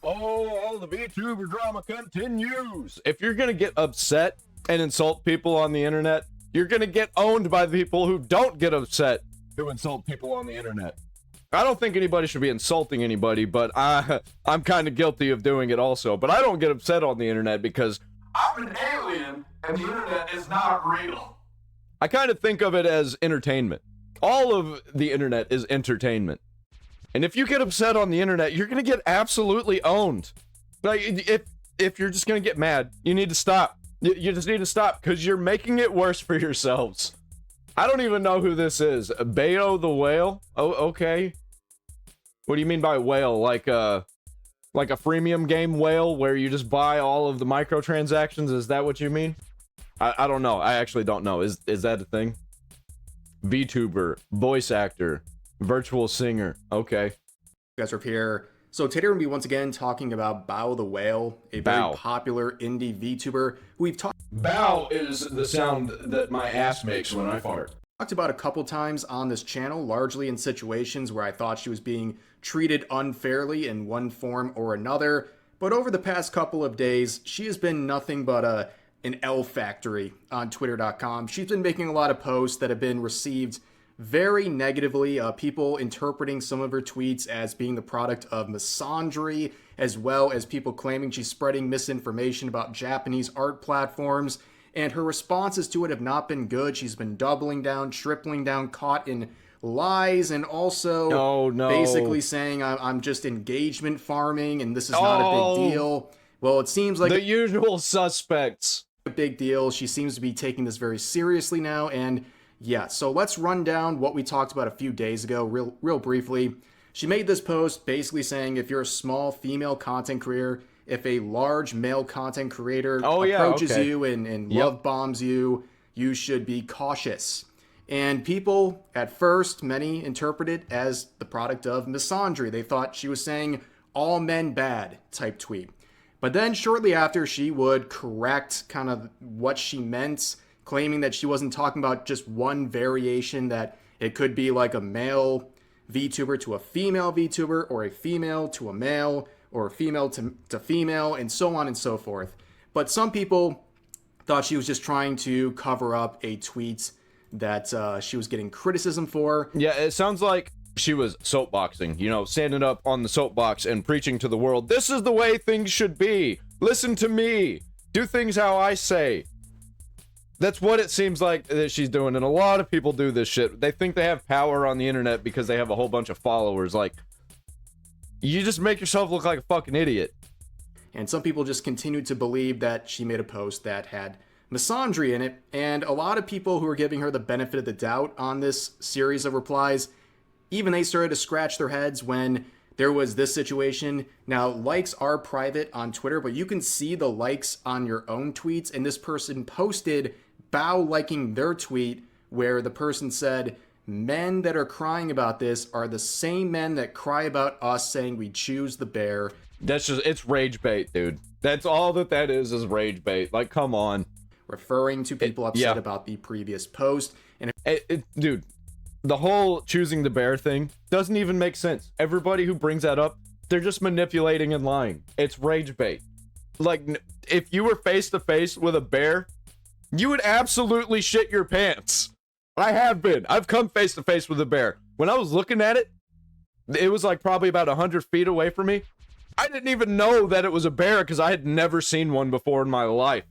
all the Vtuber drama continues. If you're gonna get upset and insult people on the internet, you're gonna get owned by the people who don't get upset who insult people on the internet. I don't think anybody should be insulting anybody, but I'm kind of guilty of doing it also. But I don't get upset on the internet because I'm an alien and the internet is not real. I kind of think of it as entertainment. All of the internet is entertainment. And if you get upset on the internet, you're gonna get absolutely owned. Like, if you're just gonna get mad, you need to stop. You just need to stop, because you're making it worse for yourselves. I don't even know who this is. Bao the Whale? Oh, okay. What do you mean by whale? Like a freemium game whale where you just buy all of the microtransactions? Is that what you mean? I don't know. I actually don't know. Is that a thing? VTuber, voice actor, virtual singer. Okay. You guys are up here. So today we're going to be once again talking about Bao the Whale, a very popular indie VTuber who we've talked Bao is the sound that my ass makes when I fart. Talked about a couple times on this channel, largely in situations where I thought she was being treated unfairly in one form or another. But over the past couple of days, she has been nothing but an L factory on Twitter.com. She's been making a lot of posts that have been received very negatively, people interpreting some of her tweets as being the product of misandry, as well as people claiming she's spreading misinformation about Japanese art platforms. And her responses to it have not been good. She's been doubling down, tripling down, caught in lies, and also basically saying I'm just engagement farming and this is not a big deal. Well, it seems like the usual suspects. A big deal. She seems to be taking this very seriously now, and yeah, so let's run down what we talked about a few days ago real briefly. She made this post basically saying if you're a small female content creator, if a large male content creator approaches you and love bombs you, you should be cautious. And people, at first, many interpret it as the product of misandry. They thought she was saying all men bad type tweet. But then shortly after, she would correct kind of what she meant, claiming that she wasn't talking about just one variation, that it could be like a male VTuber to a female VTuber, or a female to a male, or a female to female, and so on and so forth. But some people thought she was just trying to cover up a tweet that she was getting criticism for. Yeah, it sounds like she was soapboxing, you know, standing up on the soapbox and preaching to the world, this is the way things should be. Listen to me. Do things how I say. That's what it seems like that she's doing, and a lot of people do this shit. They think they have power on the internet because they have a whole bunch of followers. Like, you just make yourself look like a fucking idiot. And some people just continued to believe that she made a post that had misandry in it, and a lot of people who were giving her the benefit of the doubt on this series of replies, even they started to scratch their heads when there was this situation. Now, likes are private on Twitter, but you can see the likes on your own tweets, and this person posted Bao liking their tweet where the person said, men that are crying about this are the same men that cry about us saying we choose the bear. That's just, it's rage bait, dude. That's all that is rage bait. Like, come on. Referring to people upset about the previous post. And dude, the whole choosing the bear thing doesn't even make sense. Everybody who brings that up, they're just manipulating and lying. It's rage bait. Like, if you were face to face with a bear, you would absolutely shit your pants. I have been. I've come face to face with a bear. When I was looking at it, it was like probably about 100 feet away from me. I didn't even know that it was a bear because I had never seen one before in my life.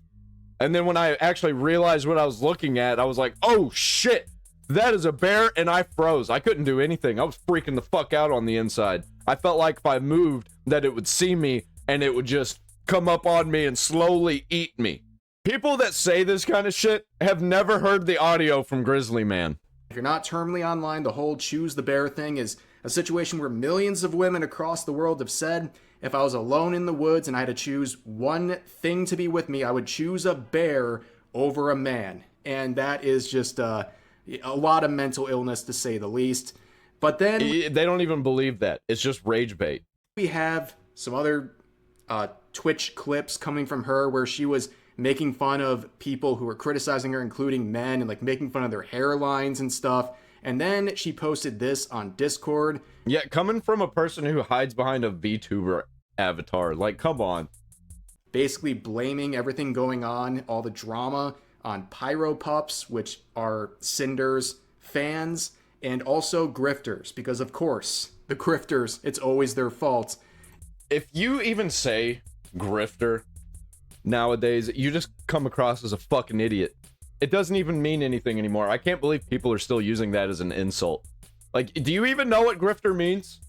And then when I actually realized what I was looking at, I was like, oh shit, that is a bear, and I froze. I couldn't do anything. I was freaking the fuck out on the inside. I felt like if I moved, that it would see me and it would just come up on me and slowly eat me. People that say this kind of shit have never heard the audio from Grizzly Man. If you're not terminally online, the whole choose the bear thing is a situation where millions of women across the world have said, if I was alone in the woods and I had to choose one thing to be with me, I would choose a bear over a man. And that is just a lot of mental illness, to say the least. But then they don't even believe that. It's just rage bait. We have some other Twitch clips coming from her where she was making fun of people who were criticizing her, including men, and like making fun of their hairlines and stuff. And then she posted this on Discord. Yeah, coming from a person who hides behind a VTuber avatar. Like, come on. Basically blaming everything going on, all the drama, on Pyro Pups, which are Cinder's fans, and also grifters, because of course, the grifters, it's always their fault. If you even say grifter nowadays, you just come across as a fucking idiot. It doesn't even mean anything anymore. I can't believe people are still using that as an insult. Like, do you even know what grifter means?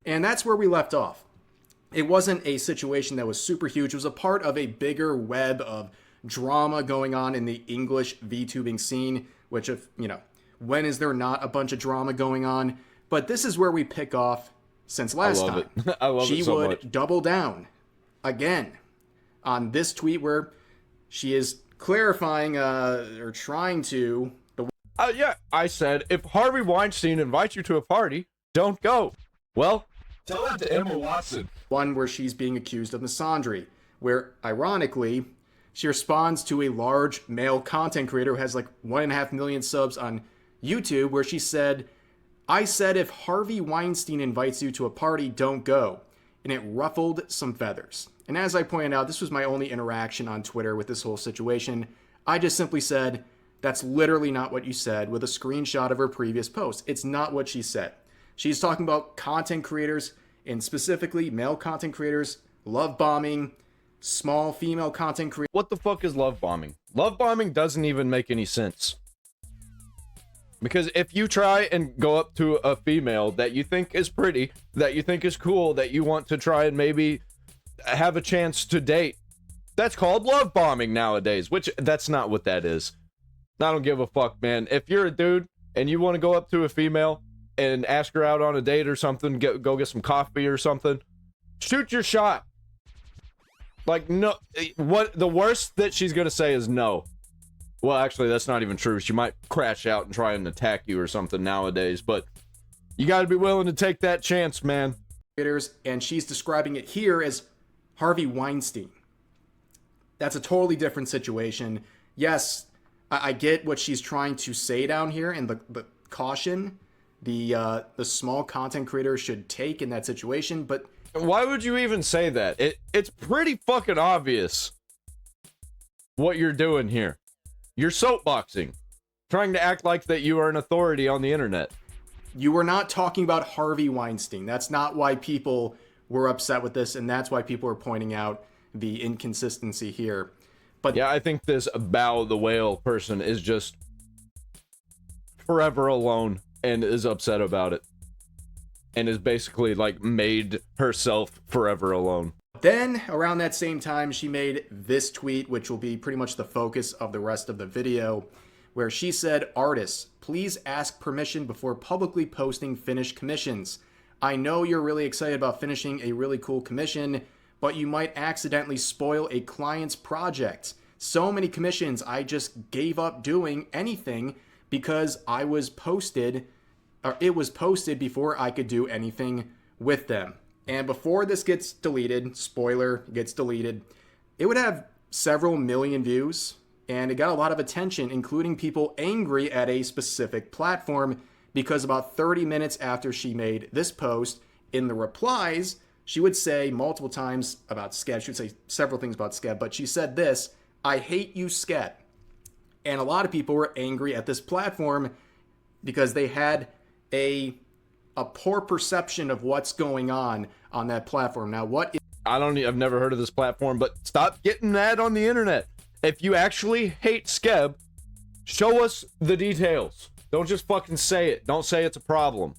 And that's where we left off. It wasn't a situation that was super huge. It was a part of a bigger web of drama going on in the English VTubing scene, which, if you know, when is there not a bunch of drama going on? But this is where we pick off since last time. I love she it so would much. double down again on this tweet where she is clarifying or trying to. Yeah, I said, if Harvey Weinstein invites you to a party, don't go. Well, tell that to Emma Watson. One where she's being accused of misandry, where ironically, she responds to a large male content creator who has like 1.5 million subs on YouTube, where she said, I said if Harvey Weinstein invites you to a party, don't go. And it ruffled some feathers. And as I pointed out, this was my only interaction on Twitter with this whole situation. I just simply said, that's literally not what you said, with a screenshot of her previous post. It's not what she said. She's talking about content creators, and specifically male content creators, love bombing, small female content creators. What the fuck is love bombing? Love bombing doesn't even make any sense. Because if you try and go up to a female that you think is pretty, that you think is cool, that you want to try and maybe have a chance to date, that's called love bombing nowadays, which that's not what that is. I don't give a fuck, man. If you're a dude and you want to go up to a female and ask her out on a date or something, go get some coffee or something, shoot your shot. Like, no, what the worst that she's gonna say is no. Well, actually, that's not even true. She might crash out and try and attack you or something nowadays, but you gotta be willing to take that chance, man. And she's describing it here as Harvey Weinstein. That's a totally different situation. Yes, I get what she's trying to say down here, and the caution the small content creator should take in that situation, but why would you even say that? It's pretty fucking obvious what you're doing here. You're soapboxing, trying to act like that you are an authority on the internet. You were not talking about Harvey Weinstein. That's not why people were upset with this, and that's why people are pointing out the inconsistency here. But yeah, I think this Bao the Whale person is just forever alone and is upset about it. And is basically like made herself forever alone. Then around that same time, she made this tweet, which will be pretty much the focus of the rest of the video, where she said, artists, please ask permission before publicly posting finished commissions. I know you're really excited about finishing a really cool commission, but you might accidentally spoil a client's project. So many commissions I just gave up doing anything because it was posted before I could do anything with them. And before this gets deleted, spoiler, gets deleted, it would have several million views, and it got a lot of attention, including people angry at a specific platform, because about 30 minutes after she made this post, in the replies, she would say multiple times about Skeb. She would say several things about Skeb, but she said this, I hate you, Skeb. And a lot of people were angry at this platform because they had a poor perception of what's going on that platform. Now, I've never heard of this platform, but stop getting mad on the internet. If you actually hate Skeb, show us the details. Don't just fucking say it. Don't say it's a problem.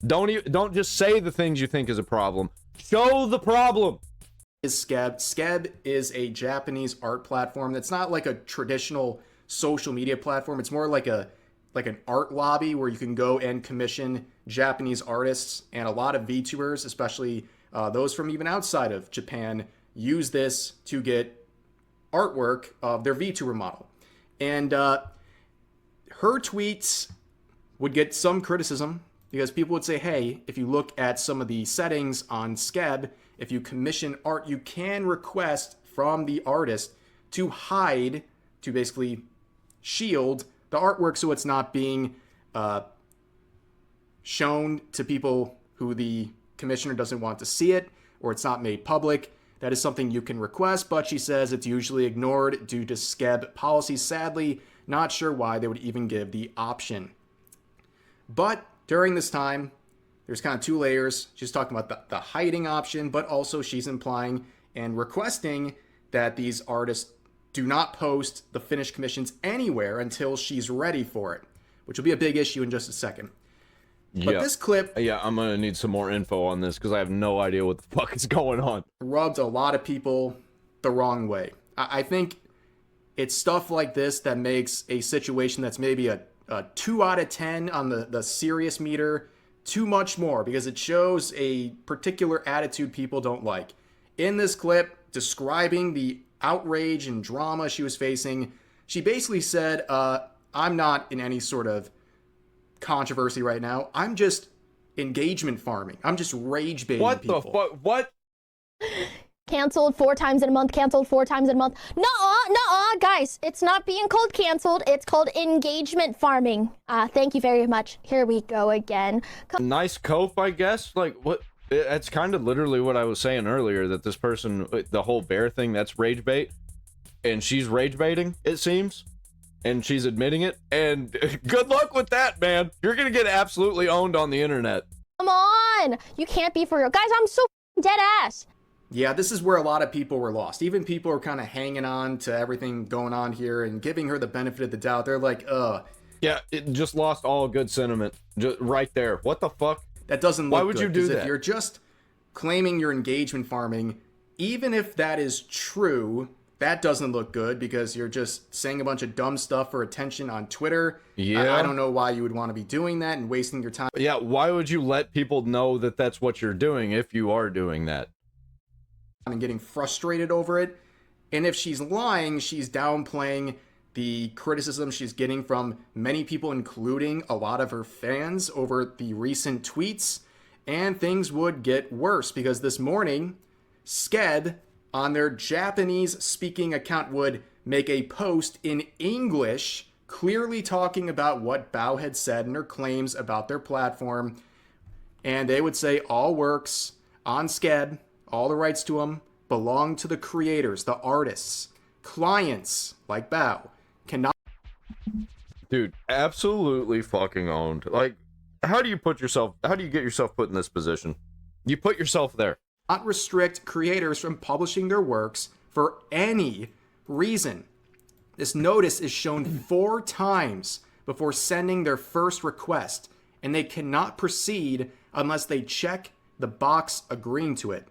Don't just say the things you think is a problem. Show the problem. Is Skeb? Skeb is a Japanese art platform that's not like a traditional social media platform. It's more like an art lobby where you can go and commission Japanese artists, and a lot of VTubers, especially those from even outside of Japan, use this to get artwork of their VTuber model. And her tweets would get some criticism because people would say, hey, if you look at some of the settings on Skeb, if you commission art, you can request from the artist to hide, to basically shield the artwork so it's not being shown to people who the commissioner doesn't want to see it. or it's not made public, that is something you can request, but she says it's usually ignored due to SCEB policies. Sadly, not sure why they would even give the option. But during this time, there's kind of two layers. She's talking about the hiding option, but also she's implying and requesting that these artists do not post the finished commissions anywhere until she's ready for it, which will be a big issue in just a second. But this clip... Yeah, I'm going to need some more info on this because I have no idea what the fuck is going on. Rubbed a lot of people the wrong way. I think it's stuff like this that makes a situation that's maybe a 2 out of 10 on the serious meter too much more, because it shows a particular attitude people don't like. In this clip, describing the outrage and drama she was facing, she basically said, I'm not in any sort of controversy right now. I'm just engagement farming. I'm just rage baiting people. What the fuck? What? Canceled 4 times in a month, canceled 4 times in a month. Nuh-uh, guys. It's not being called canceled. It's called engagement farming. Thank you very much. Here we go again. Nice cope, I guess? Like, what? That's kind of literally what I was saying earlier, that this person, the whole bear thing, that's rage bait. And she's rage baiting, it seems. And she's admitting it. And good luck with that, man. You're gonna get absolutely owned on the internet. Come on. You can't be for real. Guys, I'm so dead ass. Yeah, this is where a lot of people were lost. Even people are kind of hanging on to everything going on here and giving her the benefit of the doubt. They're like, Yeah, it just lost all good sentiment. Just right there. What the fuck? that doesn't look Why would good, you do 'cause that? If you're just claiming you're engagement farming, even if that is true, that doesn't look good because you're just saying a bunch of dumb stuff for attention on Twitter. Yeah. I don't know why you would want to be doing that and wasting your time. Yeah, why would you let people know that that's what you're doing if you are doing that? And getting frustrated over it. And if she's lying, she's downplaying the criticism she's getting from many people, including a lot of her fans, over the recent tweets. And things would get worse because this morning, SCEB on their Japanese speaking account would make a post in English clearly talking about what Bao had said and her claims about their platform. And they would say all works on SCEB, all the rights to them belong to the creators, the artists. Clients like Bao cannot. Dude, absolutely fucking owned. Like, how do you get yourself put in this position? You put yourself there. Not restrict creators from publishing their works for any reason. This notice is shown 4 times before sending their first request, and they cannot proceed unless they check the box agreeing to it.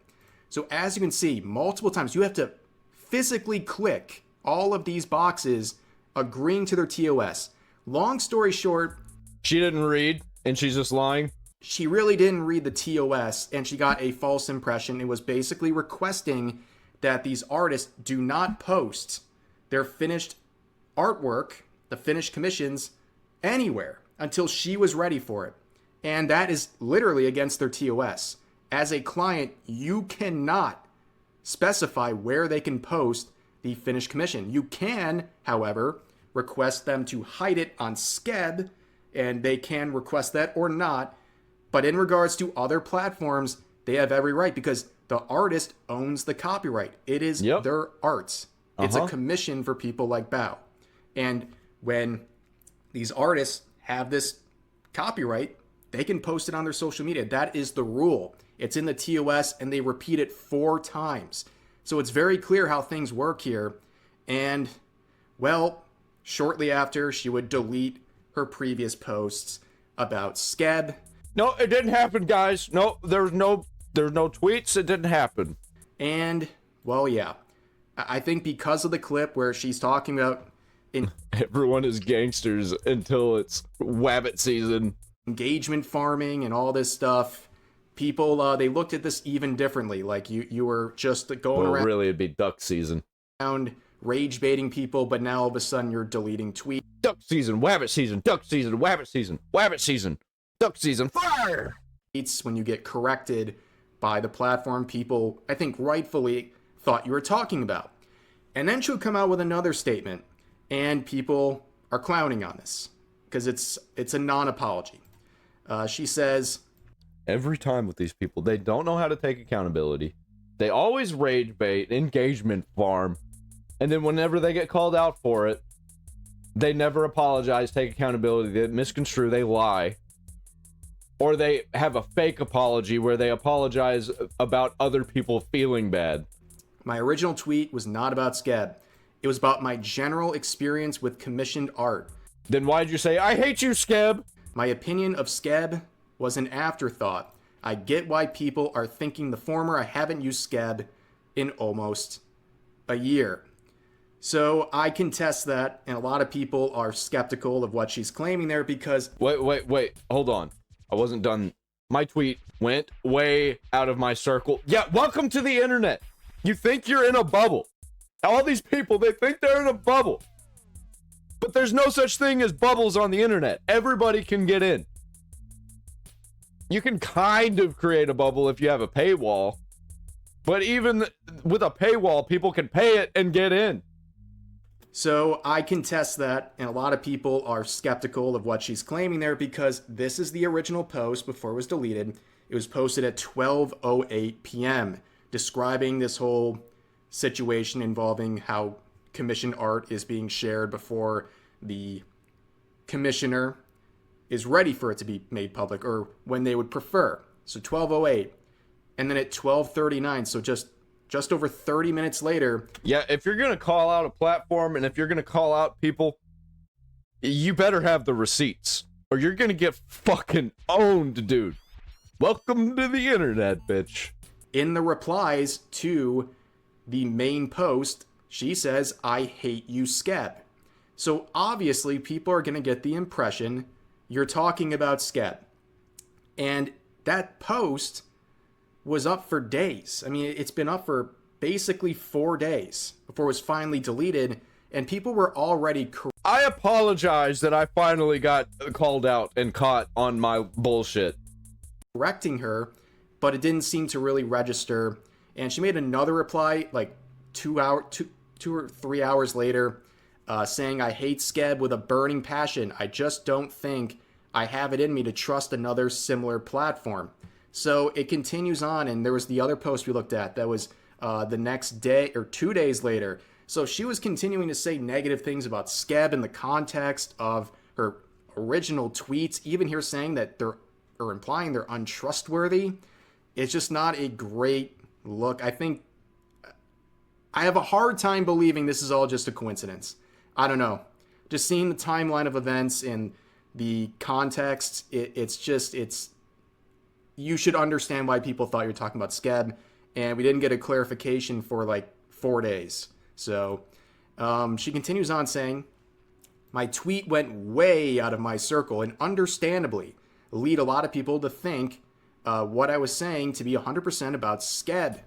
So as you can see, multiple times you have to physically click all of these boxes agreeing to their TOS. Long story short, She didn't read, and she's just lying. she really didn't read the TOS and she got a false impression. It was basically requesting that these artists do not post their finished artwork, the finished commissions, anywhere until she was ready for it. And that is literally against their TOS. As a client, you cannot specify where they can post the finished commission. You can, however, request them to hide it on SCEB, and they can request that or not. But in regards to other platforms, they have every right because the artist owns the copyright. It is their art. It's a commission for people like Bao. And when these artists have this copyright, they can post it on their social media. That is the rule. It's in the TOS, and they repeat it 4 times. So it's very clear how things work here. And, well, shortly after, she would delete her previous posts about SCEB. No, it didn't happen, guys. No, there's no tweets. It didn't happen. And, well, yeah. I think because of the clip where she's talking about Everyone is gangsters until it's wabbit season. engagement farming and all this stuff, people, they looked at this even differently. Like, you were just going Well, really, it'd be duck season. around rage baiting people, but now all of a sudden you're deleting tweets. Duck season, wabbit season, duck season, wabbit season, wabbit season, duck season, fire! When you get corrected by the platform people, I think rightfully thought you were talking about. And then she'll come out with another statement, and people are clowning on this because it's a non-apology. She says, Every time with these people, they don't know how to take accountability. They always rage bait, engagement farm, and then whenever they get called out for it, they never apologize, take accountability, they misconstrue, they lie. Or they have a fake apology where they apologize about other people feeling bad. My original tweet was not about Skeb. It was about my general experience with commissioned art. Then why'd you say, I hate you, Skeb? My opinion of Skeb was an afterthought. I get why people are thinking the former. I haven't used Skeb in almost a year. So I contest that, and a lot of people are skeptical of what she's claiming there because... Wait, hold on. I wasn't done. My tweet went way out of my circle. Yeah, welcome to the internet. You think you're in a bubble. All these people, they think they're in a bubble. But there's no such thing as bubbles on the internet. Everybody can get in. You can kind of create a bubble if you have a paywall. But even with a paywall, people can pay it and get in. So I contest that, and a lot of people are skeptical of what she's claiming there because this is the original post before it was deleted. It was posted at 12:08 p.m. describing this whole situation involving how commissioned art is being shared before the commissioner is ready for it to be made public, or when they would prefer. So 12:08, and then at 12:39, so just over 30 minutes later. Yeah, if you're gonna call out a platform and if you're gonna call out people, you better have the receipts, or you're gonna get fucking owned, dude. Welcome to the internet, bitch. In the replies to the main post, she says, I hate you, Skeb. So obviously people are gonna get the impression you're talking about Skeb. And that post was up for days. I mean, it's been up for basically 4 days before it was finally deleted, and people were already... I apologize that I finally got called out and caught on my bullshit. ...correcting her, but it didn't seem to really register, and she made another reply like 2 or 3 hours later, saying, I hate Skeb with a burning passion. I just don't think I have it in me to trust another similar platform. So it continues on, and there was the other post we looked at that was the next day or 2 days later. So she was continuing to say negative things about Skeb in the context of her original tweets, even here saying that or implying they're untrustworthy. It's just not a great look. I think I have a hard time believing this is all just a coincidence. I don't know. Just seeing the timeline of events and the context, it's you should understand why people thought you were talking about Skeb, and we didn't get a clarification for like 4 days. So she continues on saying, my tweet went way out of my circle and understandably lead a lot of people to think what I was saying to be 100% about Skeb.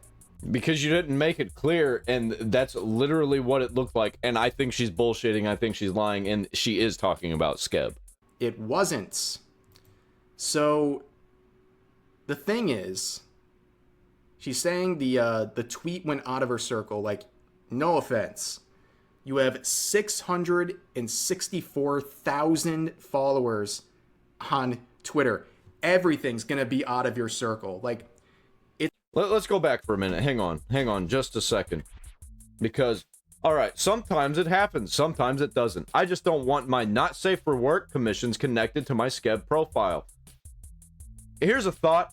Because you didn't make it clear, and that's literally what it looked like. And I think she's bullshitting, I think she's lying, and she is talking about Skeb. It wasn't. So the thing is, she's saying the tweet went out of her circle. Like, no offense. You have 664,000 followers on Twitter. Everything's going to be out of your circle. Like, let's go back for a minute. Hang on just a second. Because, all right, sometimes it happens, sometimes it doesn't. I just don't want my not safe for work commissions connected to my Skeb profile. Here's a thought.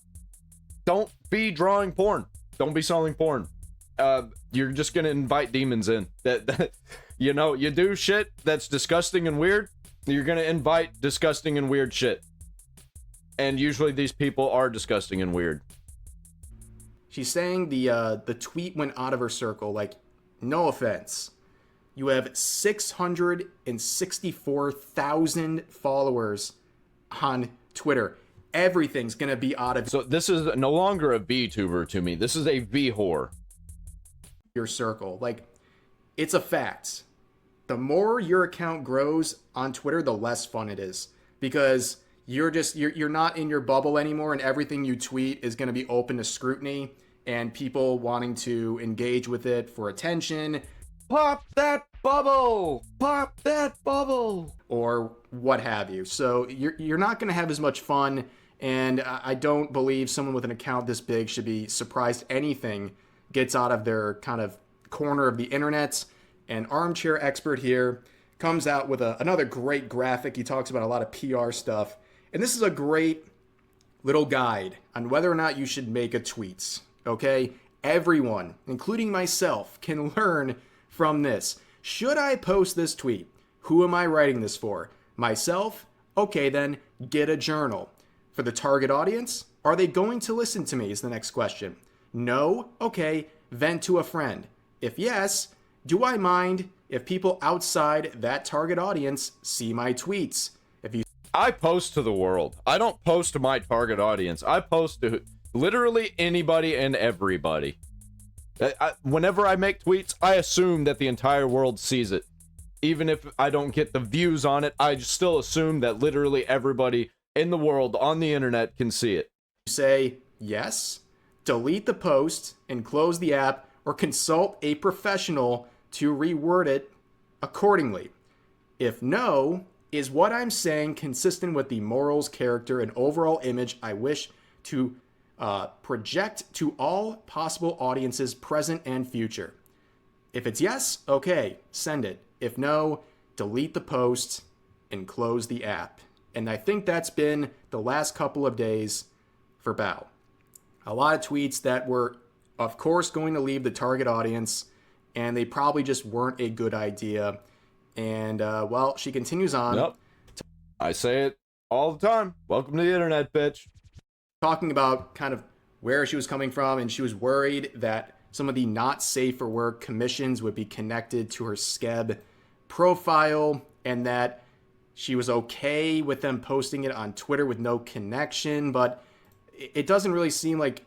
Don't be drawing porn. Don't be selling porn. You're just gonna invite demons in. That you know, you do shit that's disgusting and weird, you're gonna invite disgusting and weird shit. And usually these people are disgusting and weird. She's saying the tweet went out of her circle. Like, no offense. You have 664,000 followers on Twitter. Everything's gonna be out of So this is no longer a Vtuber to me. This is a V-whore. Your circle. Like, it's a fact. The more your account grows on Twitter, the less fun it is. Because you're not in your bubble anymore, and everything you tweet is gonna be open to scrutiny and people wanting to engage with it for attention. Pop that bubble! Pop that bubble! Or what have you. So you're not going to have as much fun And I don't believe someone with an account this big should be surprised anything gets out of their kind of corner of the internet. And Armchair Expert here comes out with another great graphic. He talks about a lot of PR stuff. And this is a great little guide on whether or not you should make a tweet. Okay? Everyone, including myself, can learn from this. Should I post this tweet? Who am I writing this for? Myself? Okay, then get a journal. For the target audience, are they going to listen to me is the next question. No? Okay, vent to a friend. If yes, do I mind if people outside that target audience see my tweets? I post to the world. I don't post to my target audience. I post to literally anybody and everybody. Whenever I make tweets, I assume that the entire world sees it. Even if I don't get the views on it, I still assume that literally everybody in the world on the internet can see it. Say yes, delete the post and close the app, or consult a professional to reword it accordingly. If no, is what I'm saying consistent with the morals, character, and overall image I wish to project to all possible audiences, present and future? If it's yes, okay, send it. If no, delete the post and close the app. And I think that's been the last couple of days for Bao. A lot of tweets that were, of course, going to leave the target audience, and they probably just weren't a good idea. And, well, she continues on. Yep. I say it all the time. Welcome to the internet, bitch. Talking about kind of where she was coming from, and she was worried that some of the not safe for work commissions would be connected to her Skeb profile, and that she was okay with them posting it on Twitter with no connection, but it doesn't really seem like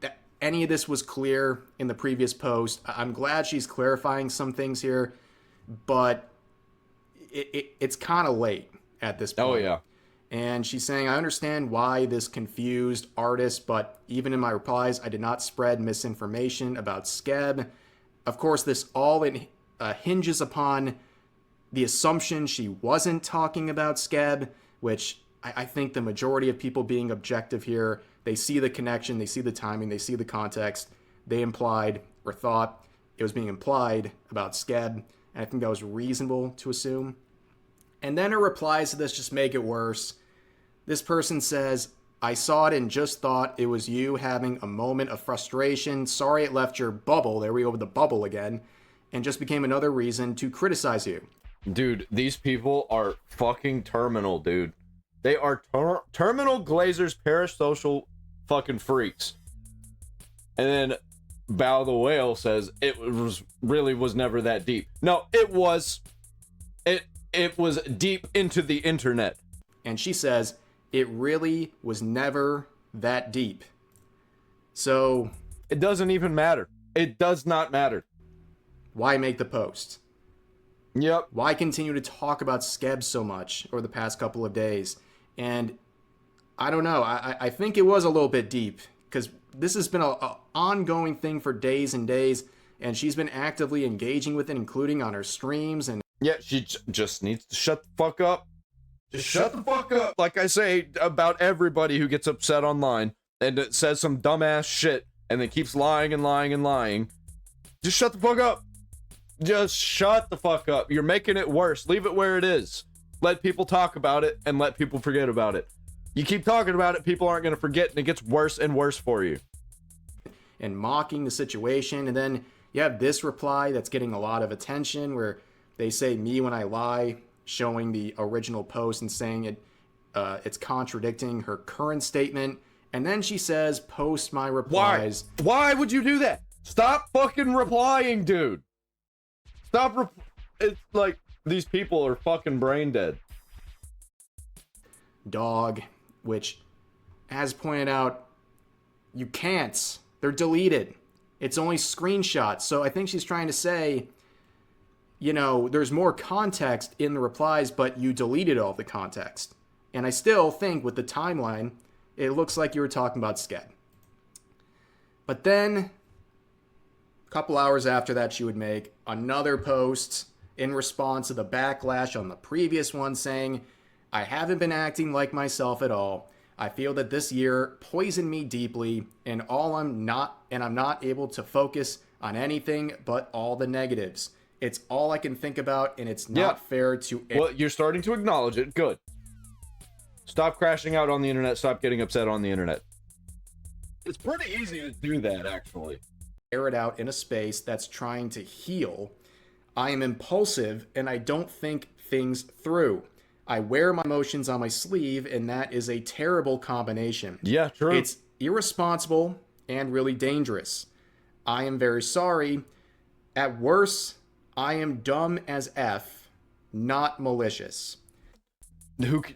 that any of this was clear in the previous post. I'm glad she's clarifying some things here, but it's kind of late at this point. Oh, yeah. And she's saying, I understand why this confused artist, but even in my replies, I did not spread misinformation about Skeb. Of course, this all hinges upon the assumption she wasn't talking about Skeb, which I think the majority of people being objective here, they see the connection, they see the timing, they see the context. They implied or thought it was being implied about Skeb, and I think that was reasonable to assume. And then her replies to this just make it worse. This person says, I saw it and just thought it was you having a moment of frustration. Sorry it left your bubble. There we go with the bubble again. And just became another reason to criticize you. Dude, these people are fucking terminal, dude. They are terminal glazers, parasocial fucking freaks. And then Bao the Whale says it was never that deep. No, it was. It was deep into the internet. And she says it really was never that deep. So it doesn't even matter. It does not matter. Why make the post? Yep. Why continue to talk about Skeb so much over the past couple of days? And I don't know. I think it was a little bit deep, because this has been an ongoing thing for days and days, and she's been actively engaging with it, including on her streams. And yeah, she just needs to shut the fuck up. Just shut the fuck up. Like I say about everybody who gets upset online and it says some dumbass shit and then keeps lying and lying and lying. Just shut the fuck up. Just shut the fuck up. You're making it worse. Leave it where it is. Let people talk about it and let people forget about it. You keep talking about it, people aren't going to forget, and it gets worse and worse for you. And mocking the situation. And then you have this reply that's getting a lot of attention where they say me when I lie, showing the original post and saying it's contradicting her current statement. And then she says, post my replies. Why would you do that? Stop fucking replying, dude. Stop. It's like these people are fucking brain dead. Dog, which, as pointed out, you can't. They're deleted. It's only screenshots. So I think she's trying to say, you know, there's more context in the replies, but you deleted all the context. And I still think with the timeline, it looks like you were talking about Skeb. But then, a couple hours after that, she would make another post in response to the backlash on the previous one saying, I haven't been acting like myself at all. I feel that this year poisoned me deeply, and I'm not able to focus on anything but all the negatives. It's all I can think about, and it's not fair to... Well, you're starting to acknowledge it. Good. Stop crashing out on the internet. Stop getting upset on the internet. It's pretty easy to do that, actually. Air it out in a space that's trying to heal. I am impulsive, and I don't think things through. I wear my emotions on my sleeve, and that is a terrible combination. Yeah, true. It's irresponsible and really dangerous. I am very sorry. At worst, I am dumb as F, not malicious.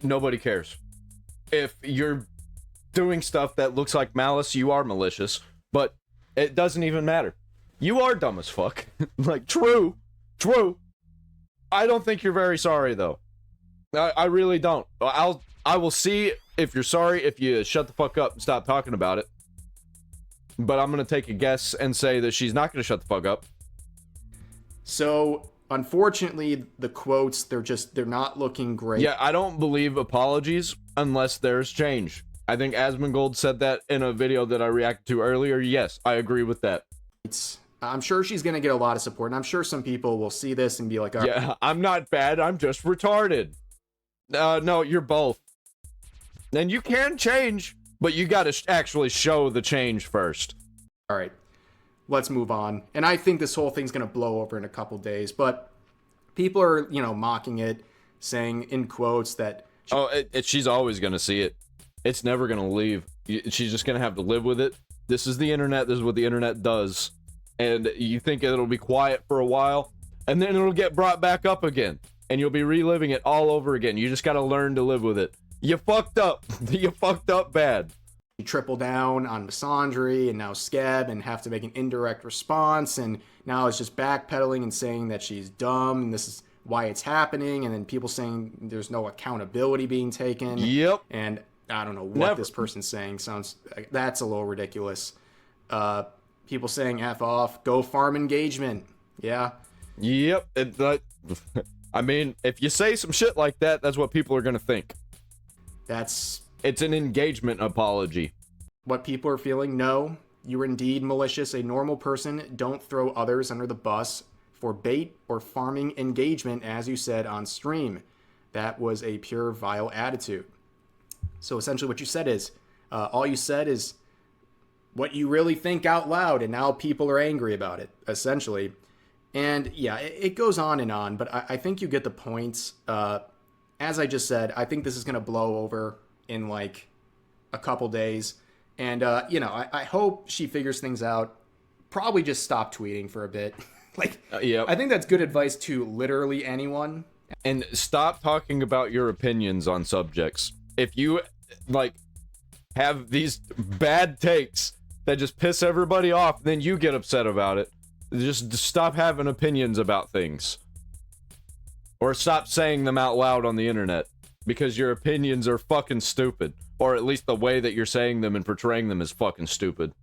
Nobody cares. If you're doing stuff that looks like malice, you are malicious, but it doesn't even matter. You are dumb as fuck. Like, true. I don't think you're very sorry, though. I really don't. I will see if you're sorry if you shut the fuck up and stop talking about it. But I'm gonna take a guess and say that she's not gonna shut the fuck up. So, unfortunately, the quotes, they're not looking great. Yeah, I don't believe apologies unless there's change. I think Asmongold said that in a video that I reacted to earlier. Yes, I agree with that. I'm sure she's going to get a lot of support, and I'm sure some people will see this and be like, all right. Yeah, I'm not bad, I'm just retarded. No, you're both. And you can change, but you gotta actually show the change first. All right, let's move on. And I think this whole thing's going to blow over in a couple days, but people are, mocking it, saying in quotes that... She's always gonna see it. It's never gonna leave. She's just gonna have to live with it. This is the internet. This is what the internet does. And you think it'll be quiet for a while, and then it'll get brought back up again, and you'll be reliving it all over again. You just gotta learn to live with it. You fucked up. You fucked up bad. You triple down on misandry and now Skeb and have to make an indirect response, and now it's just backpedaling and saying that she's dumb and this is why it's happening, and then people saying there's no accountability being taken. Yep. And I don't know what this person's saying. That's a little ridiculous. People saying F off, go farm engagement. Yeah. Yep. I mean, if you say some shit like that, that's what people are gonna think. It's an engagement apology. What people are feeling. No, you're indeed malicious. A normal person don't throw others under the bus for bait or farming engagement, as you said on stream. That was a pure vile attitude. So essentially what you said is, all you said is what you really think out loud, and now people are angry about it, essentially. And yeah, it goes on, but I think you get the points. As I just said, I think this is going to blow over in like a couple days. And, I hope she figures things out. Probably just stop tweeting for a bit. Yeah. I think that's good advice to literally anyone. And stop talking about your opinions on subjects. If you, have these bad takes that just piss everybody off, then you get upset about it. Just stop having opinions about things. Or stop saying them out loud on the internet. Because your opinions are fucking stupid. Or at least the way that you're saying them and portraying them is fucking stupid.